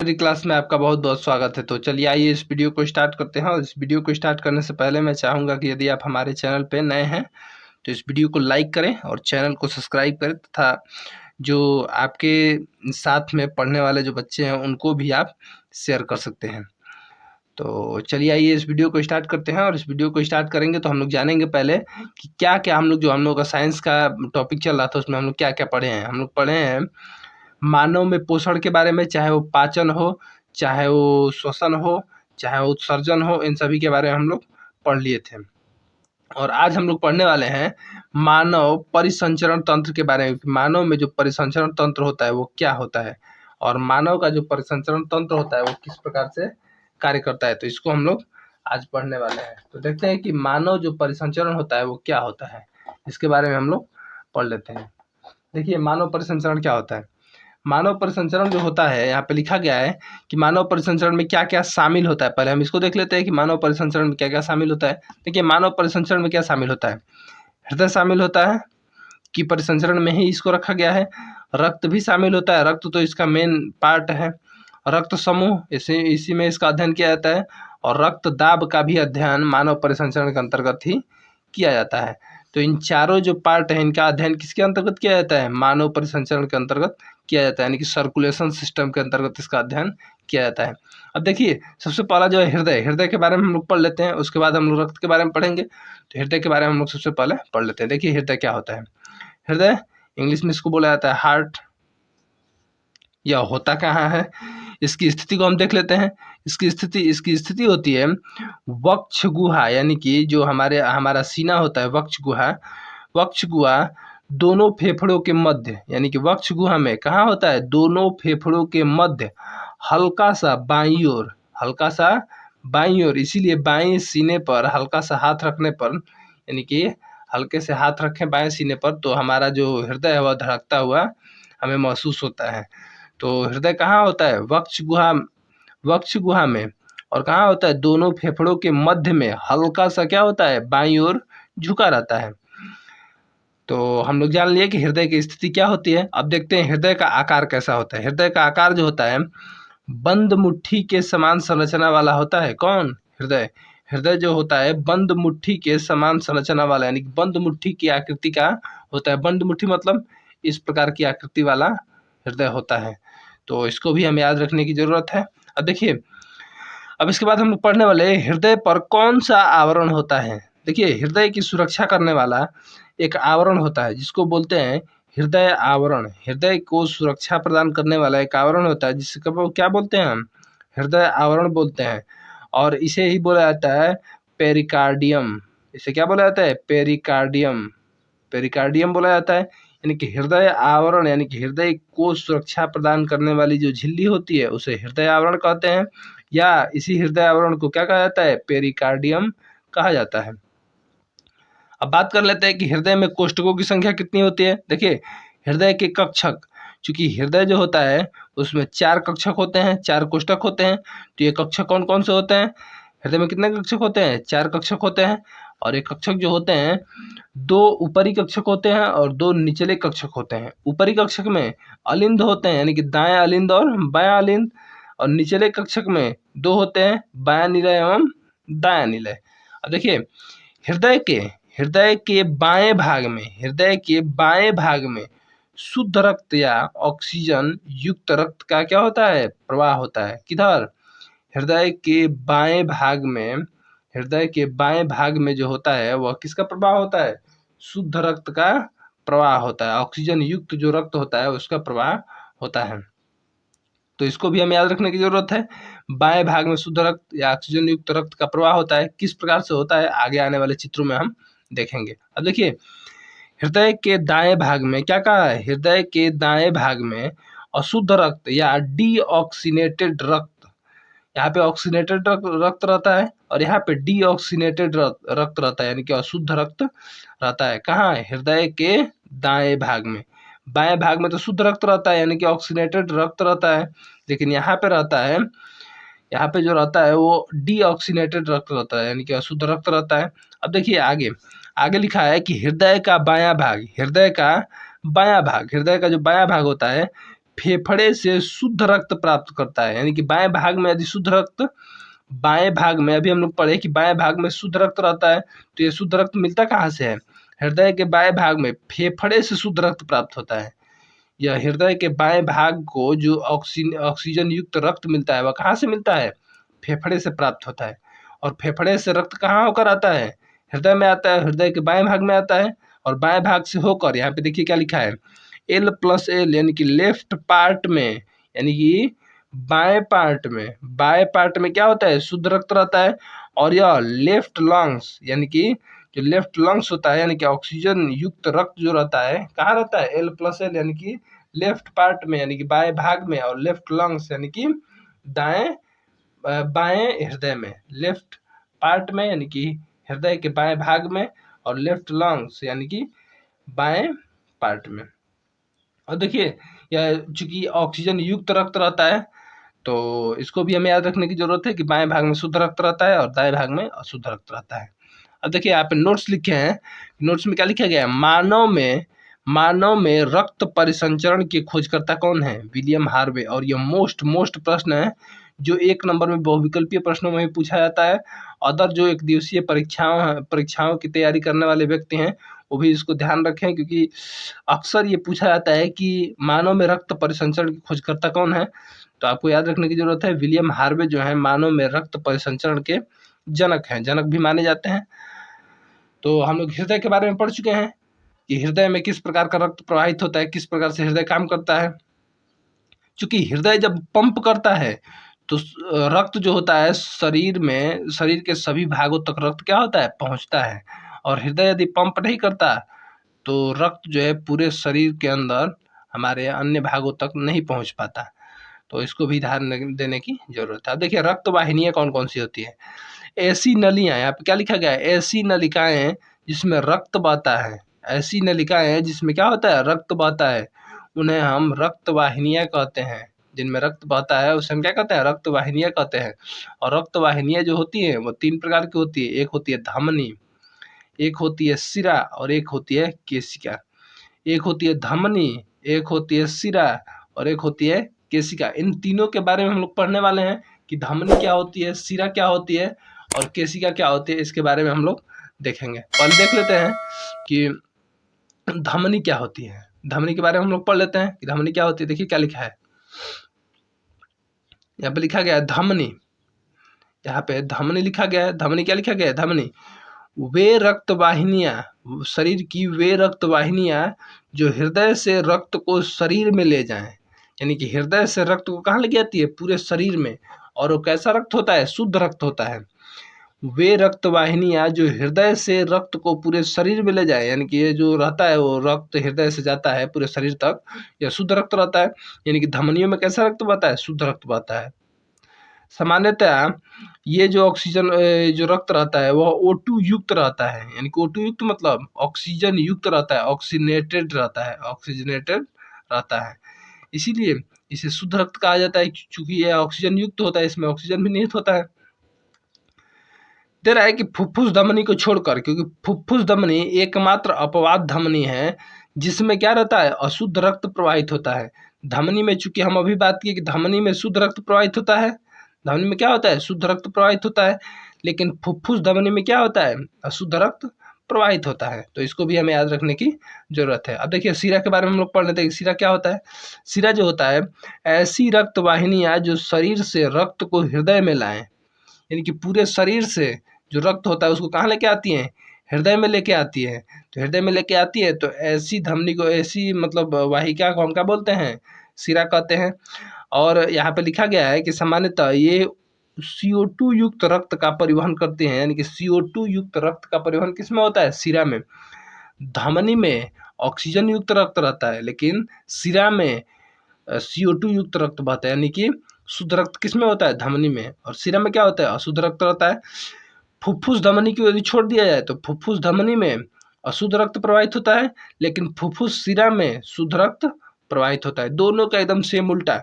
मेरी क्लास में आपका बहुत बहुत स्वागत है। तो चलिए आइए इस वीडियो को स्टार्ट करते हैं। और इस वीडियो को स्टार्ट करने से पहले मैं चाहूँगा कि यदि आप हमारे चैनल पे नए हैं तो इस वीडियो को लाइक करें और चैनल को सब्सक्राइब करें, तथा जो आपके साथ में पढ़ने वाले जो बच्चे हैं उनको भी आप शेयर कर सकते हैं। तो चलिए आइए इस वीडियो को स्टार्ट करते हैं। और इस वीडियो को स्टार्ट करेंगे तो हम लोग जानेंगे पहले कि क्या क्या हम लोग का साइंस का टॉपिक चल रहा था उसमें हम लोग क्या क्या पढ़े हैं। हम लोग पढ़े हैं मानव में पोषण के बारे में, चाहे वो पाचन हो, चाहे वो श्वसन हो, चाहे वो उत्सर्जन हो, इन सभी के बारे में हम लोग पढ़ लिए थे। और आज हम लोग पढ़ने वाले हैं मानव परिसंचरण तंत्र के बारे में। मानव में जो परिसंचरण तंत्र होता है वो क्या होता है, और मानव का जो परिसंचरण तंत्र होता है वो किस प्रकार से कार्य करता है। तो इसको हम लोग आज पढ़ने वाले हैं। तो देखते हैं कि मानव जो परिसंचरण होता है वो क्या होता है, इसके बारे में हम लोग पढ़ लेते हैं। देखिए मानव परिसंचरण क्या होता है। मानव परिसंचरण जो होता है, यहाँ पे लिखा गया है कि मानव परिसंचरण में क्या क्या शामिल होता है। पहले हम इसको देख लेते हैं कि मानव परिसंचरण में क्या क्या शामिल होता है। देखिए मानव परिसंचरण में क्या शामिल होता है। हृदय शामिल होता है कि परिसंचरण में ही इसको रखा गया है। रक्त भी शामिल होता है, रक्त तो इसका मेन पार्ट है। रक्त समूह इसी में इसका अध्ययन किया जाता है। और रक्त दाब का भी अध्ययन मानव परिसंचरण के अंतर्गत ही किया जाता है। तो इन चारों जो पार्ट है इनका अध्ययन किसके अंतर्गत किया जाता है, मानव परिसंचरण के अंतर्गत किया जाता है, यानी कि सर्कुलेशन सिस्टम के अंतर्गत इसका अध्ययन किया जाता है। अब देखिए सबसे पहला जो है हृदय के बारे में हम लोग पढ़ लेते हैं, उसके बाद हम लोग रक्त के बारे में पढ़ेंगे। तो हृदय के बारे में हम लोग सबसे पहले पढ़ लेते हैं। देखिए हृदय क्या होता है। हृदय इंग्लिश में इसको बोला जाता है हार्ट। यह होता कहाँ है, इसकी स्थिति को हम देख लेते हैं। इसकी स्थिति होती है वक्ष गुहा, यानी कि जो हमारा सीना होता है वक्ष गुहा दोनों फेफड़ों के मध्य, यानी कि वक्ष गुहा में कहाँ होता है, दोनों फेफड़ों के मध्य हल्का सा बाईं ओर, इसीलिए बाएं सीने पर हल्का सा हाथ रखने पर, यानी कि हल्के से हाथ रखें बाएं सीने पर, तो हमारा जो हृदय है वह धड़कता हुआ हमें महसूस होता है। तो हृदय कहाँ होता है, वक्ष गुहा में। और कहाँ होता है, दोनों फेफड़ों के मध्य में हल्का सा क्या होता है, बाईं ओर झुका रहता है। तो हम लोग जान लिए कि हृदय की स्थिति क्या होती है। अब देखते हैं हृदय का आकार कैसा होता है। हृदय का आकार जो होता है बंद मुट्ठी के समान संरचना वाला होता है। कौन, हृदय जो होता है बंद मुट्ठी के समान संरचना वाला, यानी बंद मुट्ठी की आकृति का होता है। बंद मुट्ठी मतलब इस प्रकार की आकृति वाला हृदय होता है। तो इसको भी हमें याद रखने की जरूरत है। अब देखिए अब इसके बाद हम लोग पढ़ने वाले हृदय पर कौन सा आवरण होता है। देखिए हृदय की सुरक्षा करने वाला एक आवरण होता है जिसको बोलते हैं हृदय आवरण। हृदय को सुरक्षा प्रदान करने वाला एक आवरण होता है जिसको क्या बोलते हैं हम, हृदय आवरण बोलते हैं। और इसे ही बोला जाता है पेरिकार्डियम। इसे क्या बोला जाता है, पेरिकार्डियम बोला जाता है। यानी कि हृदय आवरण, यानी कि हृदय को सुरक्षा प्रदान करने वाली जो झिल्ली होती है उसे हृदय आवरण कहते हैं, या इसी हृदय आवरण को क्या कहा जाता है, पेरिकार्डियम कहा जाता है। अब बात कर लेते हैं कि हृदय में कोष्ठकों की संख्या कितनी होती है। देखिए हृदय के कक्षक, चूंकि हृदय जो होता है उसमें 4 कक्षक होते हैं, 4 कोष्ठक होते हैं। तो ये कक्षक कौन कौन से होते हैं, हृदय में कितने कक्षक होते हैं, 4 कक्षक होते हैं। और ये कक्षक जो होते हैं 2 ऊपरी कक्षक होते हैं और 2 निचले कक्षक होते हैं। ऊपरी कक्षक में अलिंद होते हैं, यानी कि दायां अलिंद और बायां अलिंद। और निचले कक्षक में 2 होते हैं, बायां निलय एवं दायां निलय। अब देखिए हृदय के बाएं भाग में शुद्ध रक्त या ऑक्सीजन युक्त रक्त का क्या होता है, प्रवाह होता है। किधर, हृदय के बाएं भाग में जो होता है वह किसका प्रवाह होता है, शुद्ध रक्त का प्रवाह होता है। ऑक्सीजन युक्त जो रक्त होता है उसका प्रवाह होता है। तो इसको भी हमें याद रखने की जरूरत है। बाएं भाग में शुद्ध रक्त या ऑक्सीजन युक्त रक्त का प्रवाह होता है। किस प्रकार से होता है आगे आने वाले चित्रों में हम देखेंगे। अब देखिए हृदय के दाएं भाग में क्या कहा है, हृदय के दाएं भाग में अशुद्ध रक्त या डीऑक्सीनेटेड रक्त, यहाँ पे ऑक्सीनेटेड रक्त रहता है और यहाँ पे डीऑक्सीनेटेड रक्त रहता है, यानी कि अशुद्ध रक्त रहता है। कहाँ है, हृदय के दाएं भाग में। बाएं भाग में तो शुद्ध रक्त रहता है, यानी कि ऑक्सीनेटेड रक्त रहता है। लेकिन यहाँ पे जो रहता है वो डीऑक्सीनेटेड रक्त रहता है, यानी कि अशुद्ध रक्त रहता है। अब देखिए आगे लिखा है कि हृदय का जो बायां भाग होता है फेफड़े से शुद्ध रक्त प्राप्त करता है। यानी कि बाएं भाग में यदि शुद्ध रक्त, बाएं भाग में अभी हम लोग पढ़े कि बाएं भाग में शुद्ध रक्त रहता है, तो ये शुद्ध रक्त मिलता कहाँ से है? हृदय के बाएं भाग में फेफड़े से शुद्ध रक्त प्राप्त होता है। यह हृदय के बाएं भाग को जो ऑक्सीजन युक्त रक्त मिलता है वह कहाँ से मिलता है? फेफड़े से प्राप्त होता है। और फेफड़े से रक्त कहाँ होकर आता है? हृदय में आता है, हृदय के बाएं भाग में आता है। और बाएं भाग से होकर यहाँ पे देखिए क्या लिखा है, L+L, यानी कि लेफ्ट पार्ट में, यानी कि बाएं पार्ट में क्या होता है? शुद्ध रक्त रहता है। और यह लेफ्ट लंग्स, यानी कि जो लेफ्ट लंग्स होता है, यानी कि ऑक्सीजन युक्त रक्त जो रहता है कहाँ रहता है? L+L, यानी कि लेफ्ट पार्ट में, यानी कि बाएं भाग में। और लेफ्ट लंग्स यानी कि बाएं हृदय में। लेफ्ट पार्ट में यानी कि हृदय के बाएं भाग में, और लेफ्ट लंग्स यानी कि बाएं पार्ट में। और देखिए यह चूंकि ऑक्सीजन युक्त रक्त रहता है, तो इसको भी हमें याद रखने की जरूरत है कि बाएं भाग में शुद्ध रक्त रहता है और दाएं भाग में अशुद्ध रक्त रहता है। अब देखिए यहाँ पे नोट्स लिखे हैं, नोट्स में क्या लिखा गया है? मानव में रक्त परिसंचरण की खोजकर्ता कौन है? William Harvey. और यह मोस्ट प्रश्न है जो 1 नंबर में बहुविकल्पीय प्रश्नों में भी पूछा जाता है। अदर जो एक दिवसीय परीक्षाओं की तैयारी करने वाले व्यक्ति हैं वो भी इसको ध्यान रखें, क्योंकि अक्सर ये पूछा जाता है कि मानव में रक्त परिसंचरण की खोजकर्ता कौन है। तो आपको याद रखने की जरूरत है, विलियम हार्वे जो है मानव में रक्त परिसंचरण के जनक हैं, जनक भी माने जाते हैं। तो हम लोग हृदय के बारे में पढ़ चुके हैं कि हृदय में किस प्रकार का रक्त प्रवाहित होता है, किस प्रकार से हृदय काम करता है। क्योंकि हृदय जब पंप करता है तो रक्त जो होता है शरीर में, शरीर के सभी भागों तक रक्त क्या होता है? पहुंचता है। और हृदय यदि पंप नहीं करता तो रक्त जो है पूरे शरीर के अंदर हमारे अन्य भागों तक नहीं पहुंच पाता। तो इसको भी ध्यान देने की जरूरत है। अब देखिए रक्त वाहिनियाँ कौन कौन सी होती है? ऐसी नलियाँ, यहाँ पे क्या लिखा गया है? ऐसी नलिकाएं जिसमें रक्त बहता है। ऐसी नलिकाएं जिसमें क्या होता है? रक्त बहता है, उन्हें हम रक्त वाहिनियाँ कहते हैं। जिनमें रक्त बहता है उसे हम क्या कहते हैं? रक्त वाहिनियाँ कहते हैं। और रक्त वाहिनियाँ जो होती हैं वो 3 प्रकार की होती है। एक होती है धमनी, एक होती है सिरा, और एक होती है केशिका। एक होती है धमनी, एक होती है सिरा, और एक होती है केशिका। इन तीनों के बारे में हम लोग पढ़ने वाले हैं कि धमनी क्या होती है, सिरा क्या होती है और केशिका क्या होती है। इसके बारे में हम लोग देखेंगे। पहले देख लेते हैं कि धमनी क्या होती है। धमनी के बारे में हम लोग पढ़ लेते हैं कि धमनी क्या होती है। देखिए क्या लिखा है, यहाँ पे लिखा गया है धमनी। यहाँ पे धमनी लिखा गया है। धमनी क्या लिखा गया है? धमनी वे रक्त वाहिनियाँ, शरीर की वे रक्त वाहिनियाँ जो हृदय से रक्त को शरीर में ले जाएं। यानी कि हृदय से रक्त को कहाँ ले जाती है? पूरे शरीर में। और वो कैसा रक्त होता है? शुद्ध रक्त होता है। वे रक्त वाहिनियाँ जो हृदय से रक्त को पूरे शरीर में ले जाए, यानी कि ये जो रहता है वो रक्त हृदय से जाता है पूरे शरीर तक, यह शुद्ध रक्त रहता है। यानी कि धमनियों में कैसा रक्त बहता है? शुद्ध रक्त बहता है। सामान्यतः ये जो ऑक्सीजन जो रक्त रहता है वह O2 युक्त रहता है। यानी कि O2 युक्त मतलब ऑक्सीजन युक्त रहता है, ऑक्सीजनेटेड रहता है। इसीलिए इसे शुद्ध रक्त कहा जाता है, क्योंकि यह ऑक्सीजन युक्त होता है, इसमें ऑक्सीजन भी निहित होता है। दे रहा है कि फुफ्फुस धमनी को छोड़कर, क्योंकि फुफ्फुस धमनी एकमात्र अपवाद धमनी है जिसमें क्या रहता है? अशुद्ध रक्त प्रवाहित होता है। धमनी में, चूंकि हम अभी बात की कि धमनी में शुद्ध रक्त प्रवाहित होता है, धमनी में क्या होता है? शुद्ध रक्त प्रवाहित होता है। लेकिन फुफ्फुस धमनी में क्या होता है? अशुद्ध रक्त प्रवाहित होता है। तो इसको भी हमें याद रखने की जरूरत है। अब देखिए सिरा के बारे में हम लोग पढ़ लेते हैं कि सिरा क्या होता है। सिरा जो होता है ऐसी रक्त वाहिनियाँ जो शरीर से रक्त को हृदय में लाएं। यानी कि पूरे शरीर से जो रक्त होता है उसको कहाँ लेके आती हैं? हृदय में लेके आती है। तो हृदय में लेके आती है तो ऐसी धमनी को, ऐसी मतलब वाहिका को हम क्या बोलते हैं? सिरा कहते हैं। और यहाँ पे लिखा गया है कि सामान्यतः ये CO2 युक्त रक्त का परिवहन करते हैं। यानी कि CO2 युक्त रक्त का परिवहन किसमें होता है? सिरा में। धमनी में ऑक्सीजन युक्त रक्त रहता है, लेकिन सिरा में CO2 युक्त रक्त बहता है। यानी कि शुद्ध रक्त किसमें होता है? धमनी में। और सिरा में क्या होता है? अशुद्ध रक्त रहता है। फुफ्फुस धमनी को यदि छोड़ दिया जाए तो फुफ्फुस धमनी में अशुद्ध रक्त प्रवाहित होता है, लेकिन फुफ्फुस सिरा में शुद्ध रक्त प्रवाहित होता है। दोनों का एकदम सेम उल्टा।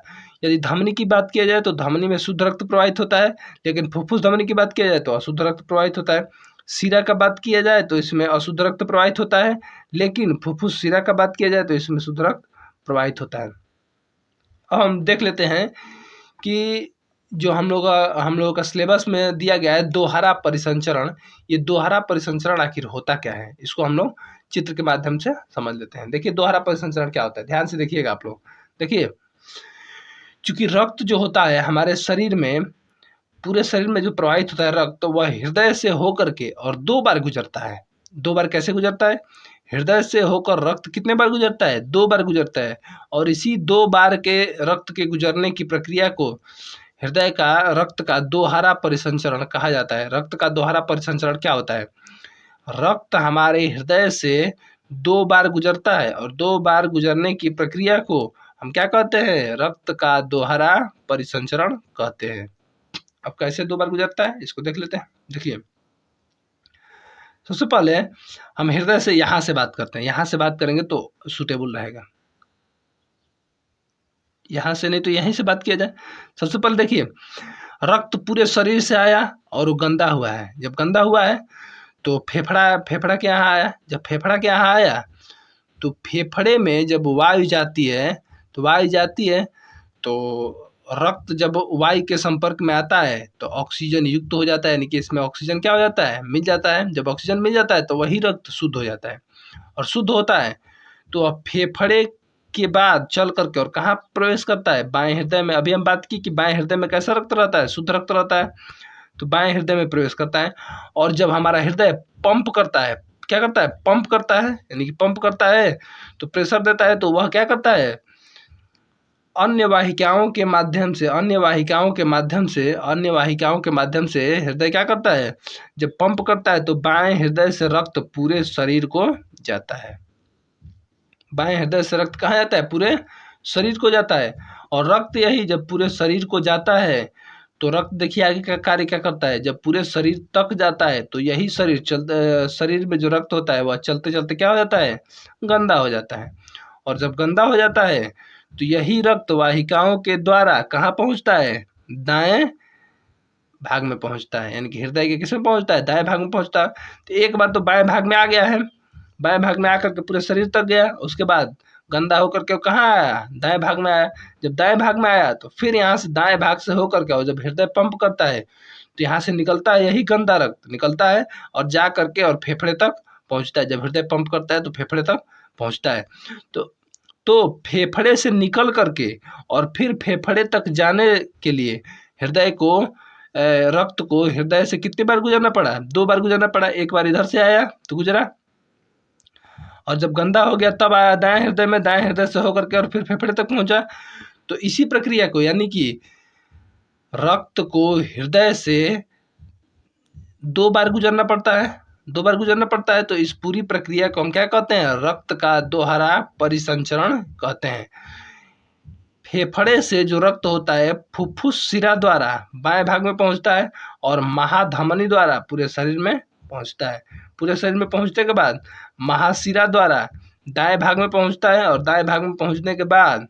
यदि धमनी की बात किया जाए तो धमनी में शुद्ध रक्त प्रवाहित होता है, लेकिन फुफ्फुस धमनी की बात किया जाए तो अशुद्ध रक्त प्रवाहित होता है। सिरा का बात किया जाए तो इसमें अशुद्ध रक्त प्रवाहित होता है, लेकिन फुफ्फुस सिरा का बात किया जाए तो इसमें शुद्ध रक्त प्रवाहित होता है। अब हम देख लेते हैं कि जो हम लोगों का सिलेबस में दिया गया है दोहरा परिसंचरण, ये दोहरा परिसंचरण आखिर होता क्या है, इसको हम लोग चित्र के माध्यम से समझ लेते हैं। देखिए दोहरा परिसंचरण क्या होता है, ध्यान से देखिएगा आप लोग। देखिए चूंकि रक्त जो होता है हमारे शरीर में, पूरे शरीर में जो प्रवाहित होता है रक्त, तो वह हृदय से होकर के और 2 बार गुजरता है। 2 बार कैसे गुजरता है? हृदय से होकर रक्त कितने बार गुजरता है? 2 बार गुजरता है। और इसी 2 बार के रक्त के गुजरने की प्रक्रिया को हृदय का रक्त का दोहरा परिसंचरण कहा जाता है। रक्त का दोहरा परिसंचरण क्या होता है? रक्त हमारे हृदय से 2 बार गुजरता है और 2 बार गुजरने की प्रक्रिया को हम क्या कहते हैं? रक्त का दोहरा परिसंचरण कहते हैं। अब कैसे 2 बार गुजरता है इसको देख लेते हैं। देखिए सबसे पहले हम हृदय से यहाँ से बात करते हैं, यहाँ से बात करेंगे तो सुटेबल रहेगा, यहाँ से नहीं तो यहीं से बात किया जाए। सबसे पहले देखिए रक्त पूरे शरीर से आया और वो गंदा हुआ है। जब गंदा हुआ है तो फेफड़ा के यहाँ आया। जब फेफड़ा के यहाँ आया तो फेफड़े में जब वायु जाती है तो रक्त जब वायु के संपर्क में आता है तो ऑक्सीजन युक्त हो जाता है, यानी कि इसमें ऑक्सीजन क्या हो जाता है? मिल जाता है। जब ऑक्सीजन मिल जाता है तो वही रक्त शुद्ध हो जाता है, और शुद्ध होता है तो अब फेफड़े के बाद चल करके और कहाँ प्रवेश करता है? बाएं हृदय में। अभी हम बात की कि बाएं हृदय में कैसा रक्त रहता है? शुद्ध रक्त रहता है। तो बाएं हृदय में प्रवेश करता है, और जब हमारा हृदय पंप करता है, क्या करता है? पंप करता है, यानी कि पंप करता है तो प्रेशर देता है, तो वह क्या करता है? अन्य वाहिकाओं के माध्यम से हृदय क्या करता है? जब पंप करता है तो बाएं हृदय से रक्त पूरे शरीर को जाता है। बाएं हृदय से रक्त कहाँ जाता है? पूरे शरीर को जाता है। और रक्त यही जब पूरे शरीर को जाता है तो रक्त देखिए आगे का कार्य क्या करता है? जब पूरे शरीर तक जाता है तो यही शरीर में जो रक्त होता है वह चलते चलते क्या हो जाता है? गंदा हो जाता है। और जब गंदा हो जाता है तो यही रक्त वाहिकाओं के द्वारा कहाँ पहुँचता है? दाएं भाग में पहुँचता है, यानी कि हृदय के किस में पहुँचता है? दाएं भाग में पहुँचता है। तो एक बार तो बाएं भाग में आ गया है, बाएं भाग में आकर के पूरे शरीर तक गया, उसके बाद गंदा होकर के कहाँ आया? दाएं भाग में आया। जब दाएं भाग में आया तो फिर यहाँ से दाएं भाग से होकर के, और जब हृदय पंप करता है तो यहाँ से निकलता है यही गंदा रक्त निकलता है और जा करके और फेफड़े तक पहुँचता है। जब हृदय पंप करता है तो फेफड़े तक पहुँचता है। तो फेफड़े से निकल करके और फिर फेफड़े तक जाने के लिए हृदय को रक्त को हृदय से कितनी बार गुजरना पड़ा? 2 बार गुजरना पड़ा। एक बार इधर से आया तो गुजरा, और जब गंदा हो गया तब आया दाएं हृदय में, दाएं हृदय से होकर के और फिर फेफड़े तक पहुंचा। तो इसी प्रक्रिया को, यानी कि रक्त को हृदय से 2 बार गुजरना पड़ता है, 2 बार गुजरना पड़ता है। तो इस पूरी प्रक्रिया को हम क्या कहते हैं? रक्त का दोहरा परिसंचरण कहते हैं। फेफड़े से जो रक्त होता है फुफ्फुस शिरा द्वारा बाएं भाग में पहुंचता है और महाधमनी द्वारा पूरे शरीर में पहुंचता है। पूरे शरीर में पहुंचने के बाद महाशिरा द्वारा दाएं भाग में पहुंचता है, और दाएं भाग में पहुंचने के बाद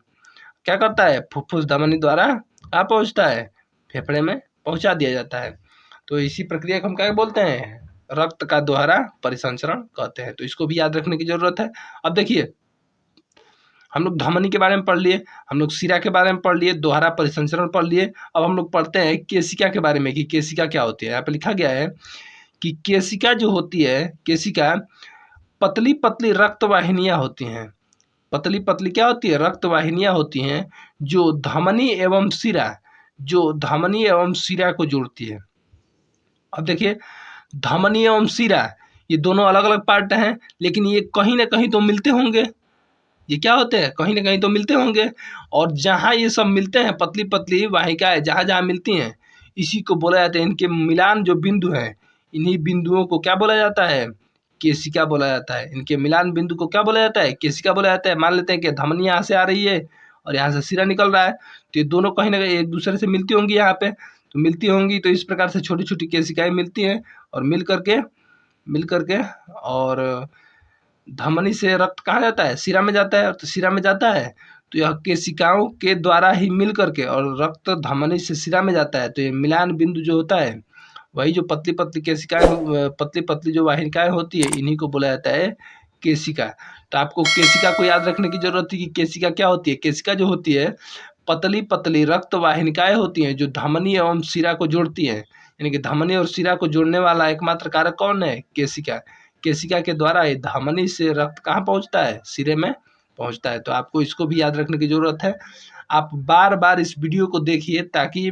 क्या करता है? फुफ्फुस धमनी द्वारा कहाँ पहुंचता है? फेफड़े में पहुंचा दिया जाता है। तो इसी प्रक्रिया को हम क्या बोलते हैं? रक्त का दोहरा परिसंचरण कहते हैं। तो इसको भी याद रखने की जरूरत है। अब देखिए हम लोग धमनी के बारे में पढ़ लिए, हम लोग शिरा के बारे में पढ़ लिए, दोहरा परिसंचरण पढ़ लिए। अब हम लोग पढ़ते हैं केशिका के बारे में कि केशिका क्या होती है। यहाँ पे लिखा गया है कि केशिका जो होती है, केशिका पतली पतली रक्त वाहिनियाँ होती हैं। पतली पतली क्या होती है? रक्त वाहिनियाँ होती हैं जो धमनी एवं शिरा को जोड़ती है। अब देखिए धमनी एवं शिरा ये दोनों अलग अलग पार्ट हैं, लेकिन ये कहीं ना कहीं तो मिलते होंगे। ये क्या होते हैं? कहीं ना कहीं तो मिलते होंगे। और जहाँ ये सब मिलते हैं, पतली पतली वाहिकाएं जहाँ जहाँ मिलती हैं, इसी को बोला जाता है, इनके मिलान जो बिंदु हैं, इन्हीं बिंदुओं को क्या बोला जाता है? केशिका बोला जाता है। इनके मिलान बिंदु को क्या बोला जाता है? केशिका बोला जाता है। मान लेते हैं कि धमनी यहाँ से आ रही है और यहाँ से शिरा निकल रहा है, तो ये दोनों कहीं ना कहीं एक दूसरे से मिलती होंगी। यहाँ पे तो मिलती होंगी, तो इस प्रकार से छोटी छोटी केशिकाएं मिलती हैं और मिल करके और धमनी से रक्त कहाँ जाता है? शिरा में जाता है। तो शिरा में जाता है तो यह केशिकाओं के द्वारा ही मिल करके और रक्त धमनी से शिरा में जाता है। तो ये मिलान बिंदु जो होता है, वही जो पतली पतली केशिकाएं, पतली पतली जो वाहिकाएं होती है, इन्हीं को बोला जाता है केशिका। तो आपको केशिका को याद रखने की जरूरत है कि केशिका क्या होती है। केशिका जो होती है पतली पतली रक्त वाहिनिकाएं होती हैं जो धमनी एवं शिरा को जोड़ती हैं। यानी कि धमनी और शिरा को जोड़ने वाला एकमात्र कारक कौन है? केशिका। केशिका के द्वारा ये धमनी से रक्त कहाँ पहुँचता है? सिरे में पहुँचता है। तो आपको इसको भी याद रखने की जरूरत है। आप बार बार इस वीडियो को देखिए ताकि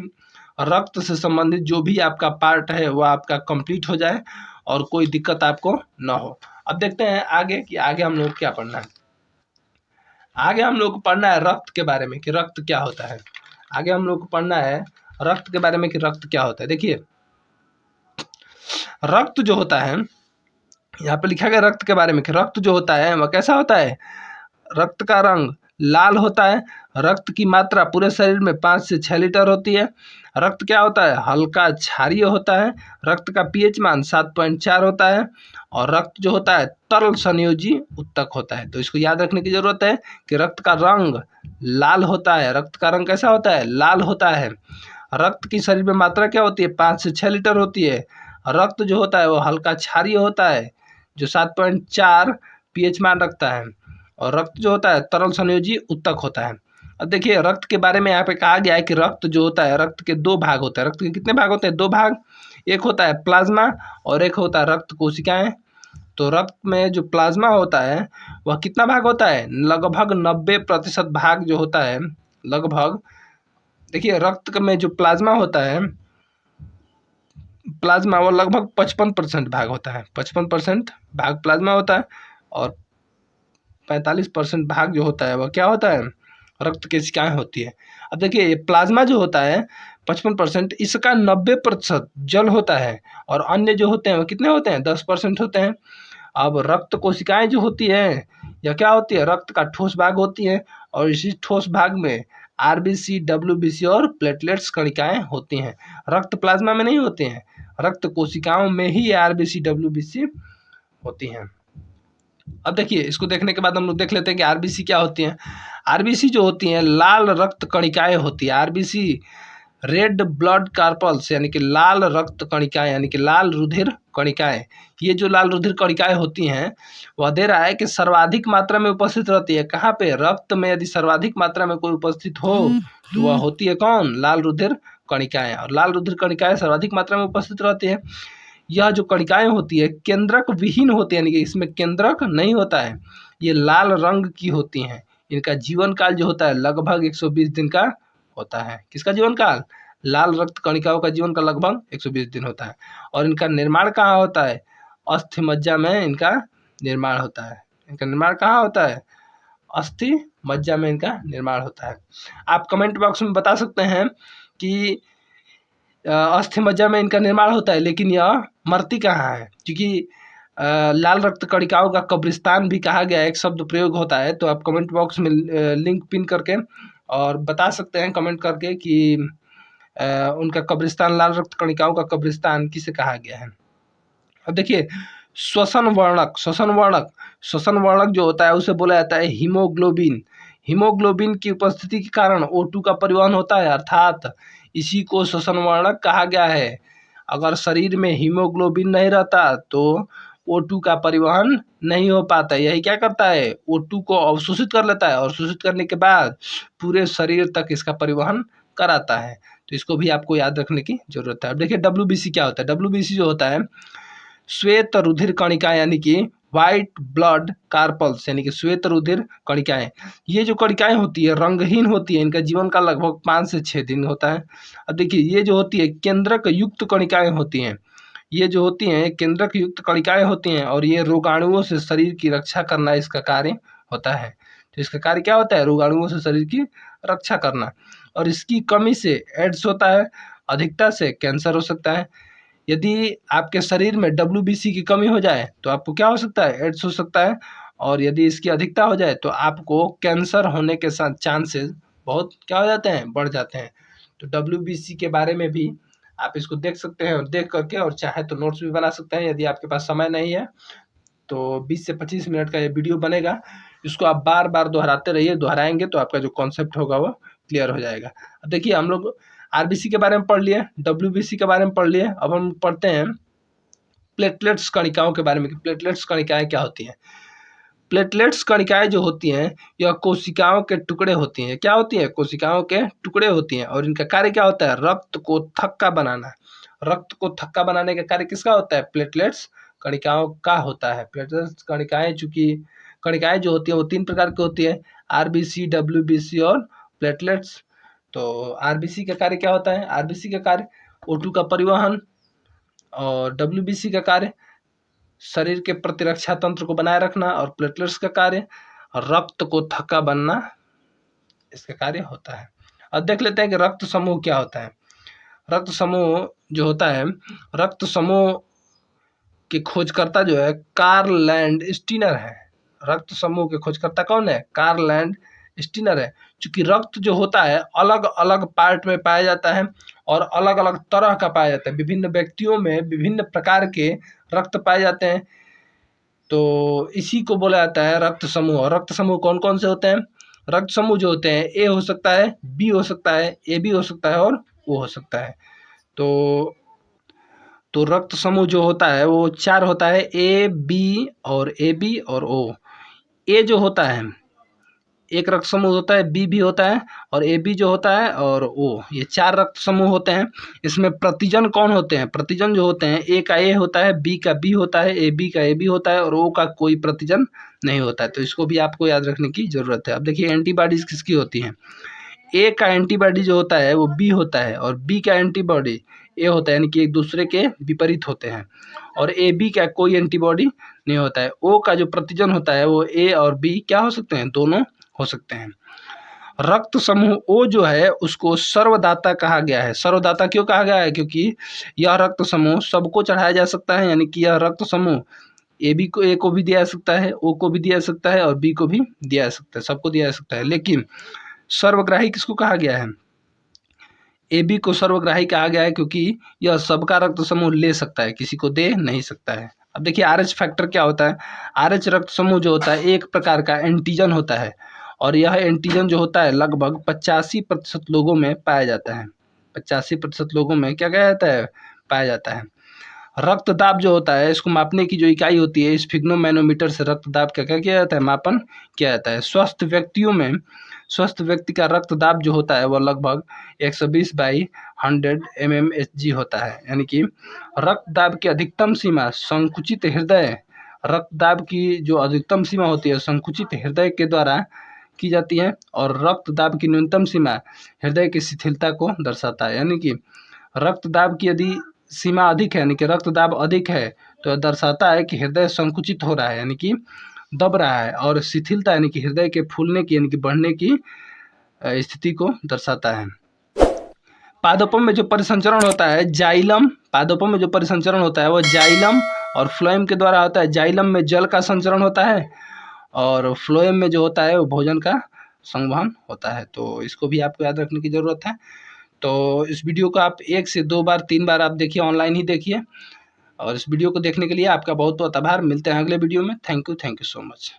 रक्त से संबंधित जो भी आपका पार्ट है वो आपका कंप्लीट हो जाए और कोई दिक्कत आपको ना हो। अब देखते हैं आगे कि आगे हम लोग क्या पढ़ना है। आगे हम लोग को पढ़ना है रक्त के बारे में कि रक्त क्या होता है। आगे हम लोग को पढ़ना है रक्त के बारे में कि रक्त क्या होता है। देखिए रक्त जो होता है, यहाँ पे लिखा गया रक्त के बारे में कि रक्त जो होता है वह कैसा होता है? रक्त का रंग लाल होता है। रक्त की मात्रा पूरे शरीर में 5 से 6 लीटर होती है। रक्त क्या होता है? हल्का क्षारीय होता है। रक्त का पीएच मान 7.4 होता है और रक्त जो होता है तरल संयोजी उत्तक होता है। तो इसको याद रखने की जरूरत है कि रक्त का रंग लाल होता है। रक्त का रंग कैसा होता है? लाल होता है। रक्त की शरीर में मात्रा क्या होती है? 5 से 6 लीटर होती है। रक्त जो होता है वो हल्का क्षारीय होता है जो 7.4 पीएच मान रखता है और रक्त जो होता है तरल संयोजी उत्तक होता है। अब देखिए रक्त के बारे में यहाँ पे कहा गया है कि रक्त जो होता है, रक्त के 2 भाग होते हैं। रक्त के कितने भाग होते हैं? 2 भाग। एक होता है प्लाज्मा और एक होता है रक्त कोशिकाएं। तो रक्त में जो प्लाज्मा होता है वह कितना भाग होता है? लगभग 90% भाग जो होता है लगभग। देखिए रक्त में जो प्लाज्मा होता है, प्लाज्मा वो लगभग 55% भाग होता है। 55% भाग प्लाज्मा होता है और 45% भाग जो होता है वह क्या होता है? रक्त केशिकाएं होती है। अब देखिए ये प्लाज्मा जो होता है 55%, इसका 90% जल होता है और अन्य जो होते हैं वो कितने होते हैं? 10% होते हैं। अब रक्त कोशिकाएं जो होती है यह क्या होती है? रक्त का ठोस भाग होती है और इसी ठोस भाग में आरबीसी, डब्ल्यूबीसी और प्लेटलेट्स कणिकाएं होती हैं। रक्त प्लाज्मा में नहीं होते हैं, रक्त कोशिकाओं में ही आरबीसी, डब्ल्यूबीसी होती हैं। अब देखिए इसको देखने के बाद हम लोग देख लेते हैं कि आरबीसी क्या होती हैं। आरबीसी जो होती हैं लाल रक्त कणिकाएं होती है। आरबीसी रेड ब्लड कार्पल्स यानी कि लाल रक्त कणिकाएं यानी कि लाल रुधिर कणिकाएं। ये जो लाल रुधिर कणिकाएं होती हैं वह दे रहा है कि सर्वाधिक मात्रा में उपस्थित रहती है। कहाँ पे? रक्त में यदि सर्वाधिक मात्रा में कोई उपस्थित हो तो वह होती है कौन? लाल रुधिर कणिकाएं। और लाल रुधिर कणिकाएं सर्वाधिक मात्रा में उपस्थित रहती है। यह जो कणिकाएं होती है केंद्रक विहीन होती है, यानी कि इसमें केंद्रक नहीं होता है। ये लाल रंग की होती हैं। इनका जीवन काल जो होता है लगभग 120 दिन का होता है। किसका जीवन काल? लाल रक्त कणिकाओं का जीवन काल लगभग 120 दिन होता है। और इनका निर्माण कहाँ होता है? अस्थि मज्जा में इनका निर्माण होता है। इनका निर्माण कहाँ होता है? अस्थि मज्जा में इनका निर्माण होता है। आप कमेंट बॉक्स में बता सकते हैं कि अस्थि मज्जा में इनका निर्माण होता है, लेकिन यह मरती कहाँ है? क्योंकि लाल रक्त कणिकाओं का कब्रिस्तान भी कहा गया है, एक शब्द प्रयोग होता है। तो आप कमेंट बॉक्स में लिंक पिन करके और बता सकते हैं कमेंट करके कि उनका कब्रिस्तान, लाल रक्त कणिकाओं का कब्रिस्तान किसे कहा गया है। अब देखिए श्वसन वर्णक, श्वसन वर्णक जो होता है उसे बोला जाता है हीमोग्लोबिन। हीमोग्लोबिन की उपस्थिति के कारण O2 का परिवहन होता है, अर्थात इसी को श्वसन वर्णक कहा गया है। अगर शरीर में हीमोग्लोबिन नहीं रहता तो O2 का परिवहन नहीं हो पाता। यही क्या करता है? O2 को अवशोषित कर लेता है और शोषित करने के बाद पूरे शरीर तक इसका परिवहन कराता है। तो इसको भी आपको याद रखने की जरूरत है। अब देखिए WBC क्या होता है। WBC जो होता है श्वेत रुधिर कणिका यानी कि व्हाइट ब्लड कार्पल्स यानी कि श्वेत रुधिर कणिकाएं। ये जो कणिकाएं होती है रंगहीन होती है। इनका जीवन काल लगभग 5 से 6 दिन होता है। अब देखिए ये जो होती है केंद्रक युक्त कणिकाएं होती हैं। ये जो होती हैं केंद्रक युक्त कणिकाएं होती हैं और ये रोगाणुओं से शरीर की रक्षा करना इसका कार्य होता है। तो इसका कार्य क्या होता है? रोगाणुओं से शरीर की रक्षा करना। और इसकी कमी से एड्स होता है, अधिकता से कैंसर हो सकता है। यदि आपके शरीर में WBC की कमी हो जाए तो आपको क्या हो सकता है? एड्स हो सकता है। और यदि इसकी अधिकता हो जाए तो आपको कैंसर होने के साथ चांसेस बहुत क्या हो जाते हैं? बढ़ जाते हैं। तो WBC के बारे में भी आप इसको देख सकते हैं और देख करके और चाहे तो नोट्स भी बना सकते हैं। यदि आपके पास समय नहीं है तो 20 से 25 मिनट का ये वीडियो बनेगा। इसको आप बार बार दोहराते रहिए, दोहराएंगे तो आपका जो कॉन्सेप्ट होगा वो क्लियर हो जाएगा। अब देखिए हम लोग आरबीसी के बारे में पढ़ लिए, WBC के बारे में पढ़ लिए। अब हम पढ़ते हैं प्लेटलेट्स कणिकाओं के बारे में कि प्लेटलेट्स कणिकाएं क्या होती हैं। प्लेटलेट्स कणिकाएं जो होती हैं यह कोशिकाओं के टुकड़े होती हैं। क्या होती हैं? कोशिकाओं के टुकड़े होती हैं। और इनका कार्य क्या होता है? रक्त को थक्का बनाना। रक्त को थक्का बनाने का कार्य किसका होता है? प्लेटलेट्स कणिकाओं का होता है। प्लेटलेट्स कणिकाएं, चूंकि कणिकाएं जो होती है वो 3 प्रकार की होती है, आरबीसी, डब्ल्यूबीसी और प्लेटलेट्स। तो आरबीसी का कार्य क्या होता है? आरबीसी का कार्य O2 का परिवहन, और डब्ल्यूबीसी का कार्य शरीर के प्रतिरक्षा तंत्र को बनाए रखना, और प्लेटलेट्स का कार्य रक्त को थक्का बनना, इसका कार्य होता है। अब देख लेते हैं कि रक्त समूह क्या होता है। रक्त समूह जो होता है, रक्त समूह के खोजकर्ता जो है कार्ल लैंडस्टीनर है। रक्त समूह के खोजकर्ता कौन है? कार्ल लैंडस्टीनर है। चूंकि रक्त जो होता है अलग अलग पार्ट में पाया जाता है और अलग अलग तरह का पाया जाता है। विभिन्न व्यक्तियों में विभिन्न प्रकार के रक्त पाए जाते हैं, तो इसी को बोला जाता है रक्त समूह। और रक्त समूह कौन कौन से होते हैं? रक्त समूह जो होते हैं ए हो सकता है, बी हो सकता है, ए बी हो सकता है और ओ हो सकता है। तो रक्त समूह जो होता है वो 4 होता है, ए बी और ए बी और ओ। ए जो होता है एक रक्त समूह होता है, बी भी होता है और ए बी जो होता है और ओ, ये 4 रक्त समूह होते हैं। इसमें प्रतिजन कौन होते हैं? प्रतिजन जो होते हैं ए का ए होता है, बी का बी होता है, ए बी का ए बी होता है और ओ का कोई प्रतिजन नहीं होता है। तो इसको भी आपको याद रखने की जरूरत है। अब देखिए एंटीबॉडीज किसकी होती हैं। ए का एंटीबॉडी जो होता है वो बी होता है और बी का एंटीबॉडी ए होता है, यानी कि एक दूसरे के विपरीत होते हैं। और ए बी का कोई एंटीबॉडी नहीं होता है। ओ का जो प्रतिजन होता है वो ए और बी क्या हो सकते हैं? दोनों हो सकते हैं। रक्त समूह ओ जो है उसको सर्वदाता कहा गया है। सर्वदाता क्यों कहा गया है? क्योंकि यह रक्त समूह सबको चढ़ाया जा सकता है, यानी कि यह रक्त समूह ए को भी दिया जा सकता है, ओ को भी दिया जा सकता है और बी को भी दिया जा सकता है, सबको दिया जा सकता है। लेकिन सर्वग्राही किसको कहा गया है? ए बी को सर्वग्राही कहा गया है क्योंकि यह सबका रक्त समूह ले सकता है, किसी को दे नहीं सकता है। अब देखिए RH फैक्टर क्या होता है। RH रक्त समूह जो होता है एक प्रकार का एंटीजन होता है और यह एंटीजन जो होता है लगभग 85% लोगों में पाया जाता है। 85% लोगों में क्या कहा जाता है? पाया जाता है। रक्तदाब जो होता है इसको मापने की जो इकाई होती है स्फिग्नोमैनोमीटर से रक्तदाब का क्या किया जाता है? मापन किया जाता है। स्वस्थ व्यक्ति का रक्तदाब जो होता है वह लगभग 120/100 mmHg होता है, यानी कि रक्तदाब की अधिकतम सीमा संकुचित हृदय, रक्तदाब की जो अधिकतम सीमा होती है संकुचित हृदय के द्वारा की जाती है और रक्तदाब की न्यूनतम सीमा हृदय की शिथिलता को दर्शाता है। यानी कि रक्तदाब की यदि सीमा अधिक है, यानी कि रक्तदाब अधिक है, तो यह दर्शाता है कि हृदय संकुचित हो रहा है, यानी कि दब रहा है। और शिथिलता यानी कि हृदय के फूलने की यानी कि बढ़ने की स्थिति को दर्शाता है। पादपों में जो परिसंचरण होता है जाइलम, पादपों में जो परिसंचरण होता है वो जाइलम और फ्लोएम के द्वारा होता है। जाइलम में जल का संचरण होता है और फ्लोएम में जो होता है वो भोजन का संवहन होता है। तो इसको भी आपको याद रखने की जरूरत है। तो इस वीडियो को आप 1 से 2 बार 3 बार आप देखिए, ऑनलाइन ही देखिए। और इस वीडियो को देखने के लिए आपका बहुत बहुत आभार। मिलते हैं अगले वीडियो में। Thank you so much.